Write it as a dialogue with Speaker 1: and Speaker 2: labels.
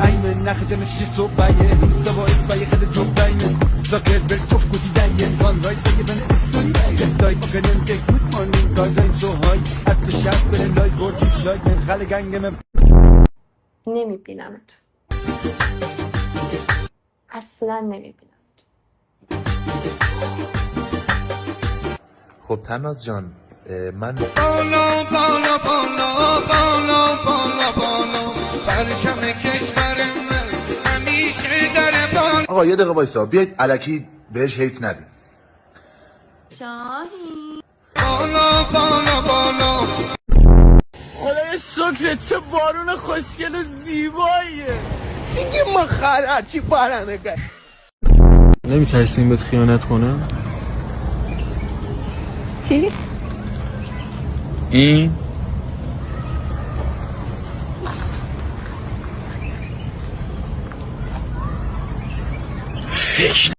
Speaker 1: Aynen nachdem ich so bei ihr ist aber es war ihre Job deinen Zaket bel tof kuti deinen von right bei wenn es story bei dai können get good morning dai dai so high at the shop bel like or dislike من خاله گنگم
Speaker 2: نمیبینمت اصلا نمیبینمت.
Speaker 3: خب تناز جان من
Speaker 4: بالا بالا بالا بالا بالا بالا پرچم کشور من همیشه در بالا.
Speaker 3: آقا یه دقیقه وایسا بیاید الکی بهش هیت ندید.
Speaker 2: شاهین
Speaker 4: بالا بالا بالا
Speaker 5: خدای شکر چه بارون خوشگل و زیباییه.
Speaker 4: میگه ما هرچی بارانه گه
Speaker 6: نمیترسیم بهت خیانت کنم؟
Speaker 2: چی؟
Speaker 6: این فکر